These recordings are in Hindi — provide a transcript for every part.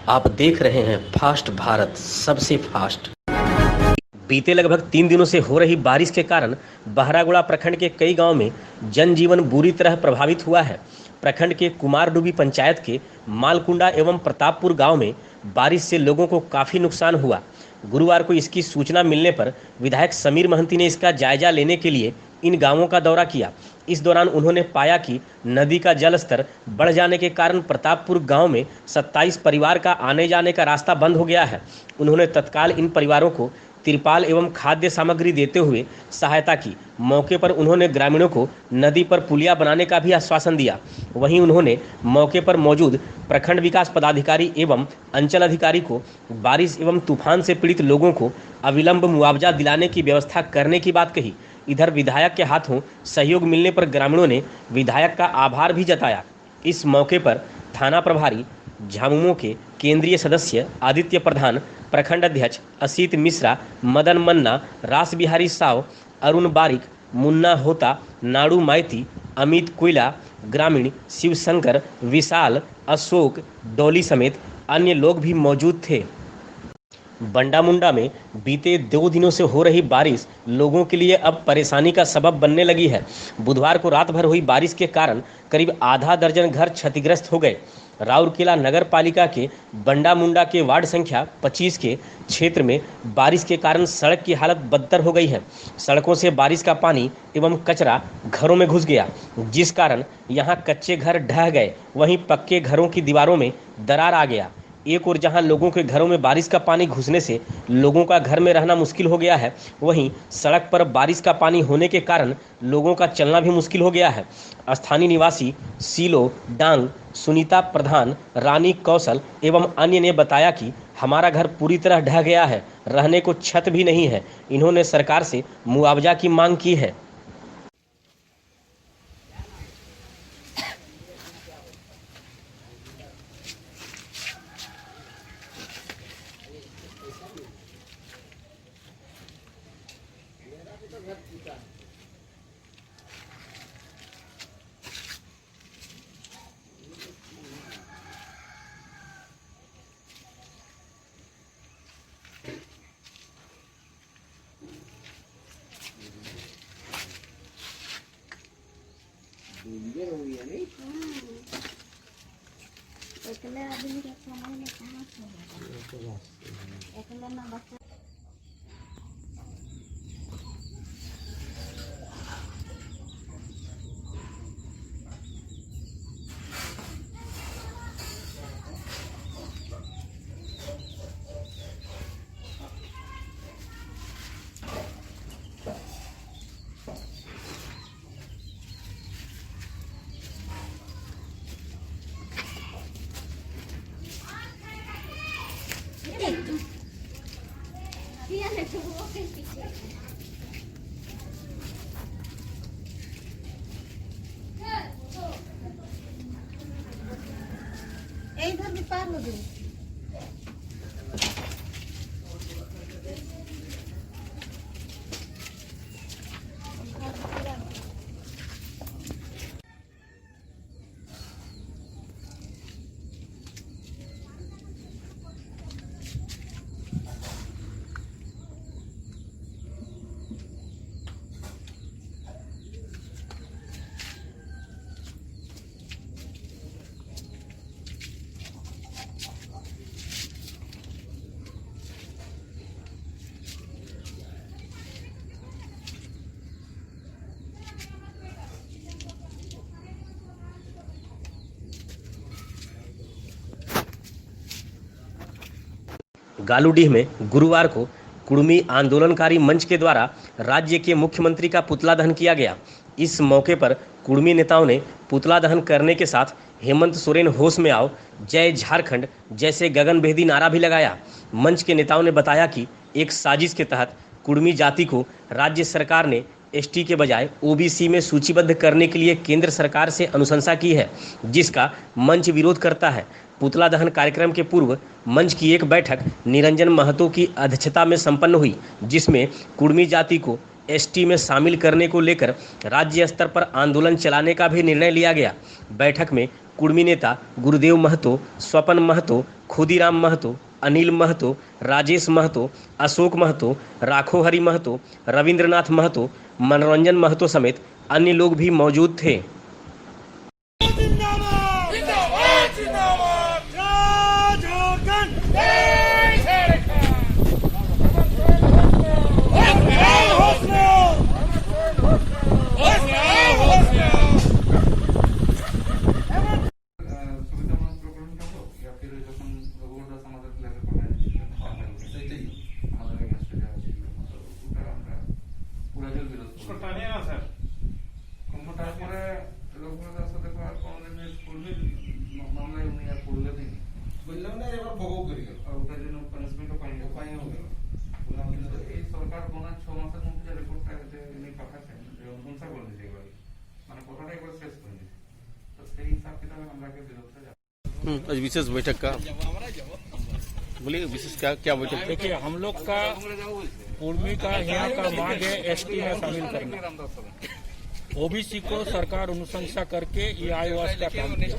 आप देख रहे हैं फास्ट भारत, सबसे फास्ट। बीते लगभग 3 दिनों से हो रही बारिश के कारण बहरागोड़ा प्रखंड के कई गांव में जनजीवन बुरी तरह प्रभावित हुआ है। प्रखंड के कुमारडूबी पंचायत के मालकुंडा एवं प्रतापपुर गांव में बारिश से लोगों को काफ़ी नुकसान हुआ। गुरुवार को इसकी सूचना मिलने पर विधायक समीर महंती ने इसका जायजा लेने के लिए इन गांवों का दौरा किया। इस दौरान उन्होंने पाया कि नदी का जलस्तर बढ़ जाने के कारण प्रतापपुर गांव में 27 परिवार का आने जाने का रास्ता बंद हो गया है। उन्होंने तत्काल इन परिवारों को तिरपाल एवं खाद्य सामग्री देते हुए सहायता की। मौके पर उन्होंने ग्रामीणों को नदी पर पुलिया बनाने का भी आश्वासन दिया। वहीं उन्होंने मौके पर मौजूद प्रखंड विकास पदाधिकारी एवं अंचल अधिकारी को बारिश एवं तूफान से पीड़ित लोगों को अविलंब मुआवजा दिलाने की व्यवस्था करने की बात कही। इधर विधायक के हाथों सहयोग मिलने पर ग्रामीणों ने विधायक का आभार भी जताया। इस मौके पर थाना प्रभारी झामुमो के केंद्रीय सदस्य आदित्य प्रधान, प्रखंड अध्यक्ष असित मिश्रा, मदन मन्ना, रास बिहारी साव, अरुण बारिक, मुन्ना होता, नाड़ू माइती, अमित कोयला, ग्रामीण शिवशंकर, विशाल, अशोक, डोली समेत अन्य लोग भी मौजूद थे। बंडामुंडा में बीते 2 दिनों से हो रही बारिश लोगों के लिए अब परेशानी का सबब बनने लगी है। बुधवार को रात भर हुई बारिश के कारण करीब आधा दर्जन घर क्षतिग्रस्त हो गए। राउरकेला नगर पालिका के बंडामुंडा के वार्ड संख्या 25 के क्षेत्र में बारिश के कारण सड़क की हालत बदतर हो गई है। सड़कों से बारिश का पानी एवं कचरा घरों में घुस गया, जिस कारण यहां कच्चे घर ढह गए, वहीं पक्के घरों की दीवारों में दरार आ गया। एक और जहां लोगों के घरों में बारिश का पानी घुसने से लोगों का घर में रहना मुश्किल हो गया है, वहीं सड़क पर बारिश का पानी होने के कारण लोगों का चलना भी मुश्किल हो गया है। स्थानीय निवासी सीलो डांग, सुनीता प्रधान, रानी कौशल एवं अन्य ने बताया कि हमारा घर पूरी तरह ढह गया है, रहने को छत भी नहीं है। इन्होंने सरकार से मुआवजा की मांग की है। इधर भी पार हो गई। गालूडीह में गुरुवार को कुड़मी आंदोलनकारी मंच के द्वारा राज्य के मुख्यमंत्री का पुतला दहन किया गया। इस मौके पर कुड़मी नेताओं ने पुतला दहन करने के साथ हेमंत सोरेन होश में आओ, जय झारखंड जैसे गगनभेदी नारा भी लगाया। मंच के नेताओं ने बताया कि एक साजिश के तहत कुड़मी जाति को राज्य सरकार ने एसटी के बजाय ओबीसी में सूचीबद्ध करने के लिए केंद्र सरकार से अनुशंसा की है, जिसका मंच विरोध करता है। पुतला दहन कार्यक्रम के पूर्व मंच की एक बैठक निरंजन महतो की अध्यक्षता में संपन्न हुई, जिसमें कुड़मी जाति को एसटी में शामिल करने को लेकर राज्य स्तर पर आंदोलन चलाने का भी निर्णय लिया गया। बैठक में कुर्मी नेता गुरुदेव महतो, स्वपन महतो, खुदीराम महतो, अनिल महतो, राजेश महतो, अशोक महतो, राखो हरि महतो, रविंद्रनाथ महतो, मनोरंजन महतो समेत अन्य लोग भी मौजूद थे। आज विशेष बैठक का बोलिए, विशेष क्या क्या बैठक? देखिए, हम लोग का कुर्मी का यहाँ का मांग है एसटी में शामिल करना। ओबीसी को सरकार अनुशंसा करके ये आयोवास का काम किया।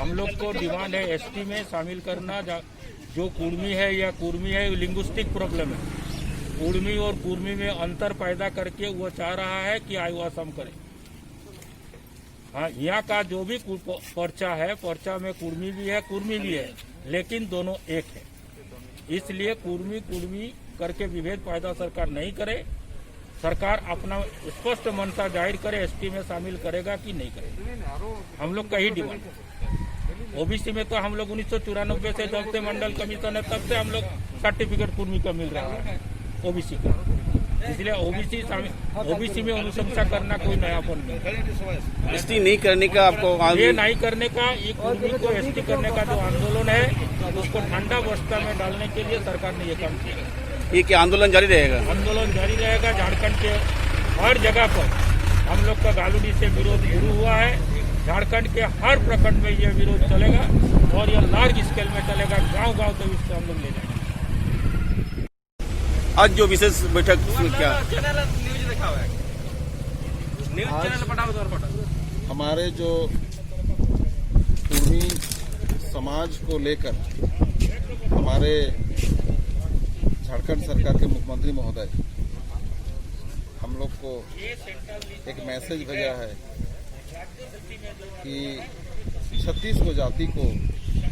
हम लोग को डिमांड है एसटी में शामिल करना। जो कुर्मी है या कुर्मी है, लिंग्विस्टिक प्रॉब्लम है। कुर्मी और कुर्मी में अंतर पैदा करके वो चाह रहा है कि आयोवास हम करें। हाँ, यहाँ का जो भी पर्चा है, पर्चा में कुर्मी भी है, कुर्मी भी है, लेकिन दोनों एक है। इसलिए कुर्मी करके विभेद पैदा सरकार नहीं करे। सरकार अपना स्पष्ट मनसा जाहिर करे, एसटी में शामिल करेगा कि नहीं करेगा। हम लोग का ही डिमांड है। ओबीसी में तो हम लोग 1994 से जब से मंडल कमीशन है तब से हम लोग सर्टिफिकेट कुर्मी का मिल रहा है ओबीसी का। इसलिए ओबीसी में अनुशंसा करना कोई नयापन नहीं। एसटी नहीं करने का आपको ये नहीं करने का, ये कुर्मी को एसटी करने का जो आंदोलन है उसको ठंडा अवस्था में डालने के लिए सरकार ने ये काम किया। ये क्या आंदोलन जारी रहेगा? आंदोलन जारी रहेगा। झारखंड के हर जगह पर हम लोग का गालूडी से विरोध शुरू हुआ है। झारखंड के हर प्रखंड में ये विरोध चलेगा और ये लार्ज स्केल में चलेगा। गांव-गांव तक इसको हम लोग ले जाएंगे। आज जो विशेष बैठक में क्या हमारे जो कुर्मी समाज को लेकर हमारे झारखंड सरकार के मुख्यमंत्री महोदय हम लोग को एक मैसेज भेजा है कि 36 को जाति को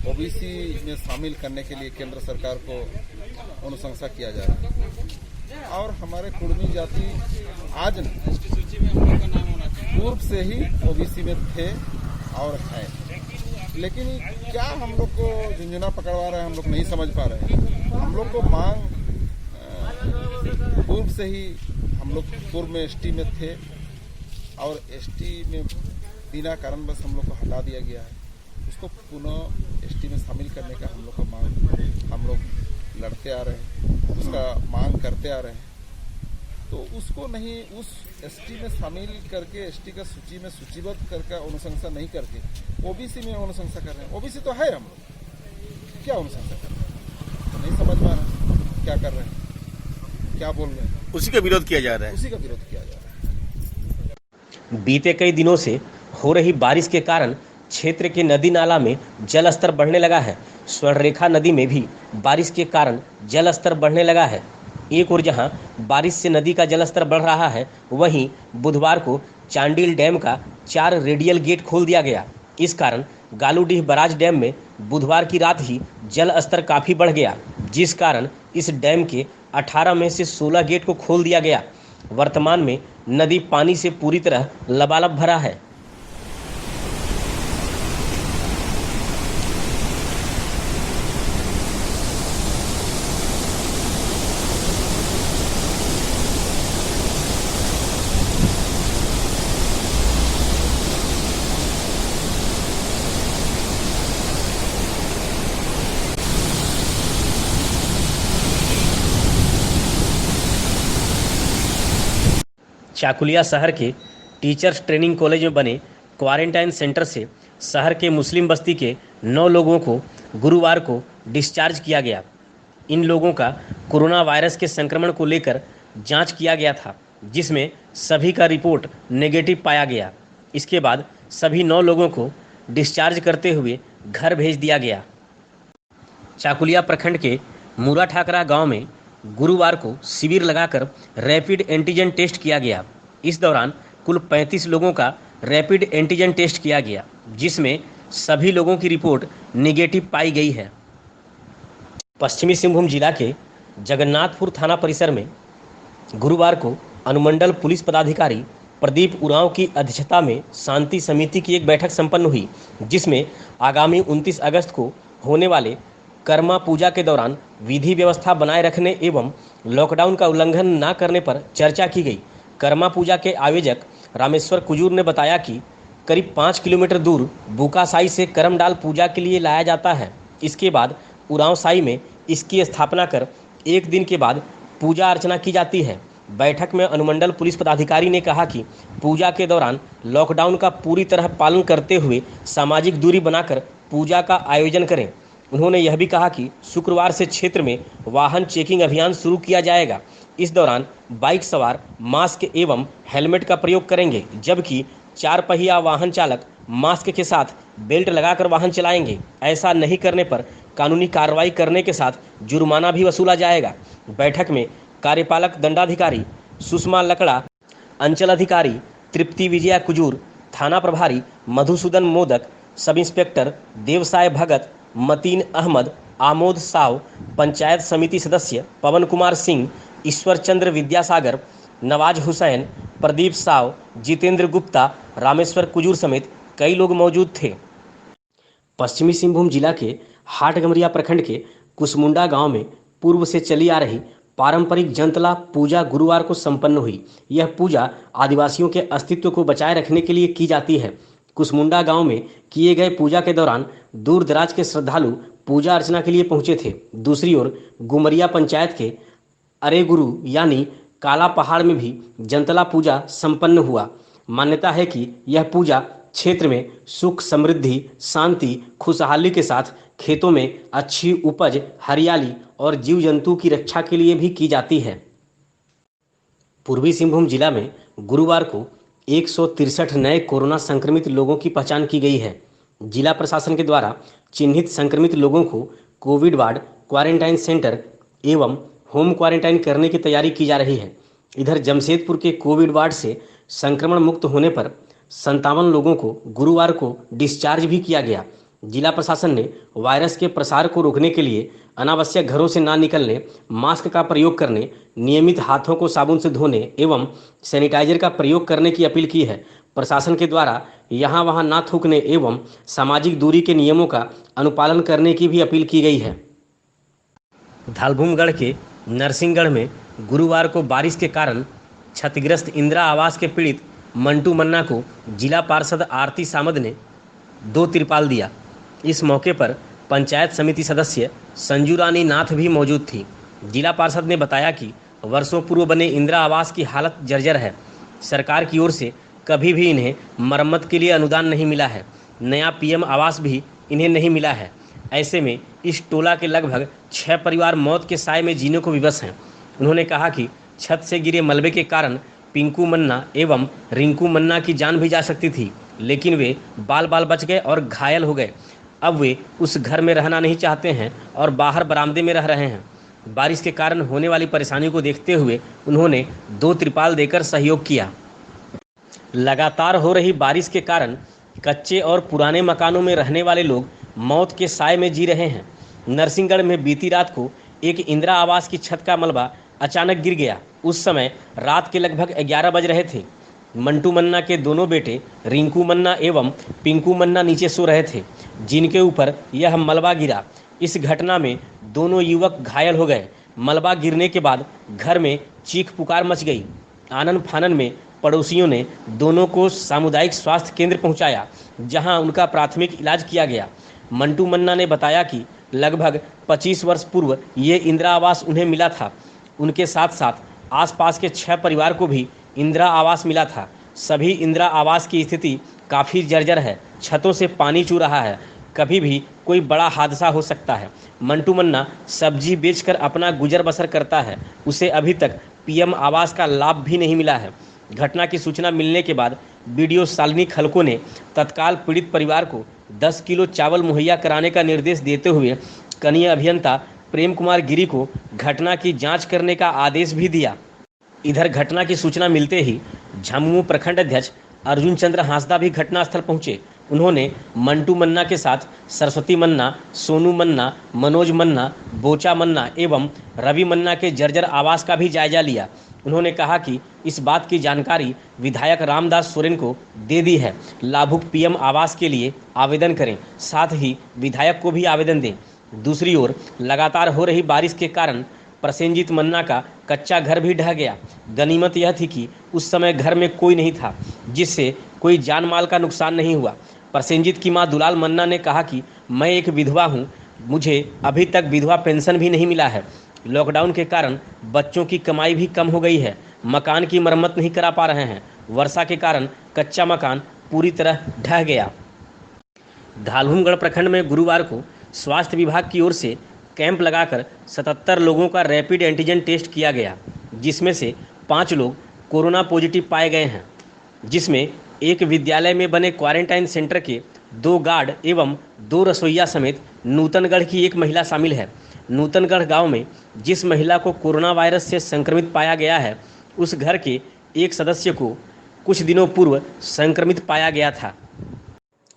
ओबीसी में शामिल करने के लिए केंद्र सरकार को अनुशंसा किया जा रहा है। और हमारे कुर्मी जाति आज पूर्व से ही ओबीसी में थे और हैं, लेकिन क्या हम लोग को झुंझुना पकड़वा रहे हैं, हम लोग नहीं समझ पा रहे हैं। हम लोग को मांग पूर्व से ही हम लोग पूर्व में एसटी में थे और एसटी में बिना कारणवश हम लोग को हटा दिया गया है। उसको पुनः एसटी में शामिल करने का हम लोग का मांग हम लोग लड़ते आ रहे हैं, उसका मांग करते आ रहे हैं। तो उसको नहीं, उस एसटी में शामिल करके एसटी का सूची में सूचीबद्ध करके अनुशंसा नहीं करके ओबीसी में अनुशंसा कर रहे हैं। ओबीसी तो है हम लोग, क्या अनुशंसा कर रहे हैं? तो नहीं समझ पा रहे क्या कर रहे हैं, क्या बोल रहे हैं। उसी का विरोध किया जा रहा है। उसी का विरोध किया जा रहा है। बीते कई दिनों से हो रही बारिश के कारण क्षेत्र के नदी नाला में जल स्तर बढ़ने लगा है। स्वर्णरेखा नदी में भी बारिश के कारण जल स्तर बढ़ने लगा है। एक ओर जहां बारिश से नदी का जल स्तर बढ़ रहा है, वहीं बुधवार को चांडिल डैम का 4 रेडियल गेट खोल दिया गया। इस कारण गालूडीह बराज डैम में बुधवार की रात ही जल स्तर काफ़ी बढ़ गया, जिस कारण इस डैम के 18 में से 16 गेट को खोल दिया गया। वर्तमान में नदी पानी से पूरी तरह लबालब भरा है। चाकुलिया शहर के टीचर्स ट्रेनिंग कॉलेज में बने क्वारंटाइन सेंटर से शहर के मुस्लिम बस्ती के 9 लोगों को गुरुवार को डिस्चार्ज किया गया। इन लोगों का कोरोना वायरस के संक्रमण को लेकर जांच किया गया था, जिसमें सभी का रिपोर्ट नेगेटिव पाया गया। इसके बाद सभी 9 लोगों को डिस्चार्ज करते हुए घर भेज दिया गया। चाकुलिया प्रखंड के मूरा ठाकरा गांव में गुरुवार को शिविर लगाकर रैपिड एंटीजन टेस्ट किया गया। इस दौरान कुल 35 लोगों का रैपिड एंटीजन टेस्ट किया गया, जिसमें सभी लोगों की रिपोर्ट नेगेटिव पाई गई है। पश्चिमी सिंहभूम जिला के जगन्नाथपुर थाना परिसर में गुरुवार को अनुमंडल पुलिस पदाधिकारी प्रदीप उरांव की अध्यक्षता में शांति समिति की एक बैठक संपन्न हुई, जिसमें आगामी 29 अगस्त को होने वाले कर्मा पूजा के दौरान विधि व्यवस्था बनाए रखने एवं लॉकडाउन का उल्लंघन न करने पर चर्चा की गई। कर्मा पूजा के आयोजक रामेश्वर कुजूर ने बताया कि करीब 5 किलोमीटर दूर बुकासाई से करमडाल पूजा के लिए लाया जाता है। इसके बाद उरांव साई में इसकी स्थापना कर एक दिन के बाद पूजा अर्चना की जाती है। बैठक में अनुमंडल पुलिस पदाधिकारी ने कहा कि पूजा के दौरान लॉकडाउन का पूरी तरह पालन करते हुए सामाजिक दूरी बनाकर पूजा का आयोजन करें। उन्होंने यह भी कहा कि शुक्रवार से क्षेत्र में वाहन चेकिंग अभियान शुरू किया जाएगा। इस दौरान बाइक सवार मास्क एवं हेलमेट का प्रयोग करेंगे, जबकि 4 पहिया वाहन चालक मास्क के साथ बेल्ट लगाकर वाहन चलाएंगे। ऐसा नहीं करने पर कानूनी कार्रवाई करने के साथ जुर्माना भी वसूला जाएगा। बैठक में कार्यपालक दंडाधिकारी सुषमा लकड़ा, अंचल अधिकारी तृप्ति विजया कुजूर, थाना प्रभारी मधुसूदन मोदक, सब इंस्पेक्टर देवसाय भगत, मतीन अहमद, आमोद साव, पंचायत समिति सदस्य पवन कुमार सिंह, ईश्वर चंद्र विद्यासागर, नवाज हुसैन, प्रदीप साव, जितेंद्र गुप्ता, रामेश्वर कुजूर समेत कई लोग मौजूद थे। पश्चिमी सिंहभूम जिला के हाटगमरिया प्रखंड के कुसमुंडा गांव में पूर्व से चली आ रही पारंपरिक जंतला पूजा गुरुवार को संपन्न हुई। यह पूजा आदिवासियों के अस्तित्व को बचाए रखने के लिए की जाती है। कुसमुंडा गांव में किए गए पूजा के दौरान दूर दराज के श्रद्धालु पूजा अर्चना के लिए पहुंचे थे। दूसरी ओर गुमरिया पंचायत के अरे गुरु यानी काला पहाड़ में भी जंतला पूजा संपन्न हुआ। मान्यता है कि यह पूजा क्षेत्र में सुख, समृद्धि, शांति, खुशहाली के साथ खेतों में अच्छी उपज, हरियाली और जीव जंतु की रक्षा के लिए भी की जाती है। पूर्वी सिंहभूम जिला में गुरुवार को 163 नए कोरोना संक्रमित लोगों की पहचान की गई है। जिला प्रशासन के द्वारा चिन्हित संक्रमित लोगों को कोविड वार्ड, क्वारंटाइन सेंटर एवं होम क्वारंटाइन करने की तैयारी की जा रही है। इधर जमशेदपुर के कोविड वार्ड से संक्रमण मुक्त होने पर 57 लोगों को गुरुवार को डिस्चार्ज भी किया गया। जिला प्रशासन ने वायरस के प्रसार को रोकने के लिए अनावश्यक घरों से ना निकलने, मास्क का प्रयोग करने, नियमित हाथों को साबुन से धोने एवं सैनिटाइजर का प्रयोग करने की अपील की है। प्रशासन के द्वारा यहाँ वहाँ ना थूकने एवं सामाजिक दूरी के नियमों का अनुपालन करने की भी अपील की गई है। धालभूमगढ़ के नरसिंहगढ़ में गुरुवार को बारिश के कारण क्षतिग्रस्त इंदिरा आवास के पीड़ित मंटू मन्ना को जिला पार्षद आरती सामद ने 2 तिरपाल दिया। इस मौके पर पंचायत समिति सदस्य संजू रानी नाथ भी मौजूद थी। जिला पार्षद ने बताया कि वर्षों पूर्व बने इंदिरा आवास की हालत जर्जर है। सरकार की ओर से कभी भी इन्हें मरम्मत के लिए अनुदान नहीं मिला है। नया पीएम आवास भी इन्हें नहीं मिला है। ऐसे में इस टोला के लगभग 6 परिवार मौत के साए में जीने को विवश हैं। उन्होंने कहा कि छत से गिरे मलबे के कारण पिंकू मन्ना एवं रिंकू मन्ना की जान भी जा सकती थी, लेकिन वे बाल बाल बच गए और घायल हो गए। अब वे उस घर में रहना नहीं चाहते हैं और बाहर बरामदे में रह रहे हैं। बारिश के कारण होने वाली परेशानी को देखते हुए उन्होंने 2 तिरपाल देकर सहयोग किया। लगातार हो रही बारिश के कारण कच्चे और पुराने मकानों में रहने वाले लोग मौत के साए में जी रहे हैं। नरसिंहगढ़ में बीती रात को एक इंदिरा आवास की छत का मलबा अचानक गिर गया। उस समय रात के लगभग 11 बज रहे थे। मंटू मन्ना के दोनों बेटे रिंकू मन्ना एवं पिंकू मन्ना नीचे सो रहे थे, जिनके ऊपर यह मलबा गिरा। इस घटना में दोनों युवक घायल हो गए। मलबा गिरने के बाद घर में चीख पुकार मच गई। आनन फानन में पड़ोसियों ने दोनों को सामुदायिक स्वास्थ्य केंद्र पहुंचाया, जहां उनका प्राथमिक इलाज किया गया। मंटू मन्ना ने बताया कि लगभग 25 वर्ष पूर्व ये इंदिरा आवास उन्हें मिला था। उनके साथ साथ आसपास के 6 परिवार को भी इंदिरा आवास मिला था। सभी इंदिरा आवास की स्थिति काफ़ी जर्जर है। छतों से पानी चू रहा है। कभी भी कोई बड़ा हादसा हो सकता है। मंटू मन्ना सब्जी बेचकर अपना गुजर बसर करता है। उसे अभी तक पीएम आवास का लाभ भी नहीं मिला है। घटना की सूचना मिलने के बाद बीडीओ शालिनी खलको ने तत्काल पीड़ित परिवार को 10 किलो चावल मुहैया कराने का निर्देश देते हुए कनीय अभियंता प्रेम कुमार गिरी को घटना की जांच करने का आदेश भी दिया। इधर घटना की सूचना मिलते ही झामुमो प्रखंड अध्यक्ष अर्जुन चंद्र हांसदा भी घटनास्थल पहुंचे। उन्होंने मंटू मन्ना के साथ सरस्वती मन्ना, सोनू मन्ना, मनोज मन्ना, बोचा मन्ना एवं रवि मन्ना के जर्जर आवास का भी जायजा लिया। उन्होंने कहा कि इस बात की जानकारी विधायक रामदास सोरेन को दे दी है। लाभुक पीएम आवास के लिए आवेदन करें, साथ ही विधायक को भी आवेदन दें। दूसरी ओर लगातार हो रही बारिश के कारण प्रसेनजीत मन्ना का कच्चा घर भी ढह गया। गनीमत यह थी कि उस समय घर में कोई नहीं था, जिससे कोई जान माल का नुकसान नहीं हुआ। प्रसेनजीत की मां दुलाल मन्ना ने कहा कि मैं एक विधवा हूं, मुझे अभी तक विधवा पेंशन भी नहीं मिला है। लॉकडाउन के कारण बच्चों की कमाई भी कम हो गई है। मकान की मरम्मत नहीं करा पा रहे हैं। वर्षा के कारण कच्चा मकान पूरी तरह ढह गया। धालभूमगढ़ प्रखंड में गुरुवार को स्वास्थ्य विभाग की ओर से कैंप लगाकर 77 लोगों का रैपिड एंटीजन टेस्ट किया गया, जिसमें से 5 लोग कोरोना पॉजिटिव पाए गए हैं, जिसमें एक विद्यालय में बने क्वारंटाइन सेंटर के 2 गार्ड एवं 2 रसोइया समेत नूतनगढ़ की एक महिला शामिल है। नूतनगढ़ गांव में जिस महिला को कोरोना वायरस से संक्रमित पाया गया है, उस घर के एक सदस्य को कुछ दिनों पूर्व संक्रमित पाया गया था।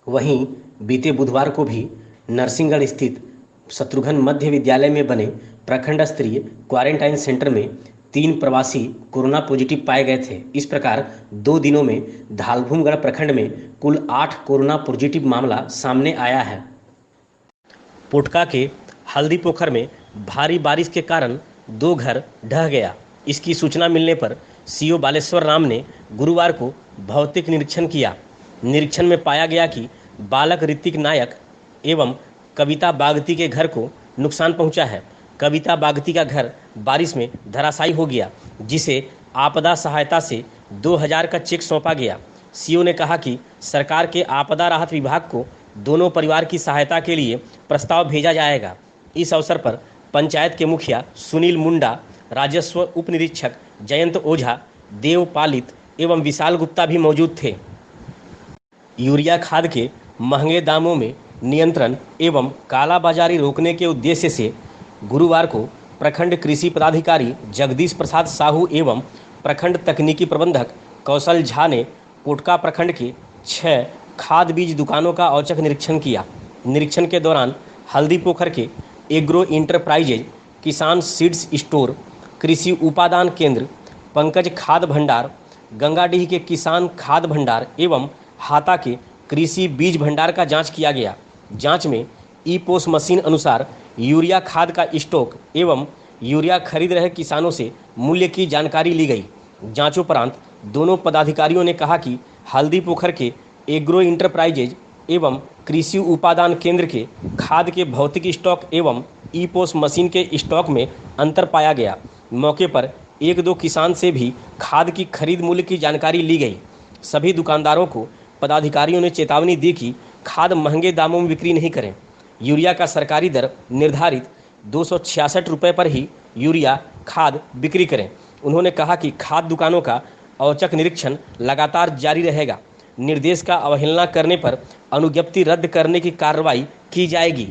वहीं बीते बुधवार को भी नरसिंहगढ़ स्थित शत्रुघ्न मध्य विद्यालय में बने प्रखंड स्तरीय क्वारंटाइन सेंटर में 3 प्रवासी कोरोना पॉजिटिव पाए गए थे। इस प्रकार 2 दिनों में धालभूमगढ़ प्रखंड में कुल 8 कोरोना पॉजिटिव मामला सामने आया है। पोटका के हल्दी पोखर में भारी बारिश के कारण 2 घर ढह गया। इसकी सूचना मिलने पर सीओ बालेश्वर राम ने गुरुवार को भौतिक निरीक्षण किया। निरीक्षण में पाया गया कि बालक ऋतिक नायक एवं कविता बागती के घर को नुकसान पहुंचा है। कविता बागती का घर बारिश में धराशायी हो गया, जिसे आपदा सहायता से 2000 का चेक सौंपा गया। सीओ ने कहा कि सरकार के आपदा राहत विभाग को दोनों परिवार की सहायता के लिए प्रस्ताव भेजा जाएगा। इस अवसर पर पंचायत के मुखिया सुनील मुंडा, राजस्व उप निरीक्षक जयंत ओझा, देव पालित एवं विशाल गुप्ता भी मौजूद थे। यूरिया खाद के महंगे दामों में नियंत्रण एवं कालाबाजारी रोकने के उद्देश्य से गुरुवार को प्रखंड कृषि पदाधिकारी जगदीश प्रसाद साहू एवं प्रखंड तकनीकी प्रबंधक कौशल झा ने पोटका प्रखंड के 6 खाद बीज दुकानों का औचक निरीक्षण किया। निरीक्षण के दौरान हल्दी पोखर के एग्रो इंटरप्राइजेज, किसान सीड्स स्टोर, कृषि उपादान केंद्र, पंकज खाद भंडार, गंगाडीह के किसान खाद भंडार एवं हाता के कृषि बीज भंडार का जांच किया गया। जांच में ई-पोस मशीन अनुसार यूरिया खाद का स्टॉक एवं यूरिया खरीद रहे किसानों से मूल्य की जानकारी ली गई। जांचोपरांत दोनों पदाधिकारियों ने कहा कि हल्दी पोखर के एग्रो इंटरप्राइजेज एवं कृषि उपादान केंद्र के खाद के भौतिक स्टॉक एवं ई-पोस मशीन के स्टॉक में अंतर पाया गया। मौके पर 1-2 किसान से भी खाद की खरीद मूल्य की जानकारी ली गई। सभी दुकानदारों को पदाधिकारियों ने चेतावनी दी कि खाद महंगे दामों में बिक्री नहीं करें। यूरिया का सरकारी दर निर्धारित 266 रुपये पर ही यूरिया खाद बिक्री करें। उन्होंने कहा कि खाद दुकानों का औचक निरीक्षण लगातार जारी रहेगा। निर्देश का अवहेलना करने पर अनुज्ञप्ति रद्द करने की कार्रवाई की जाएगी।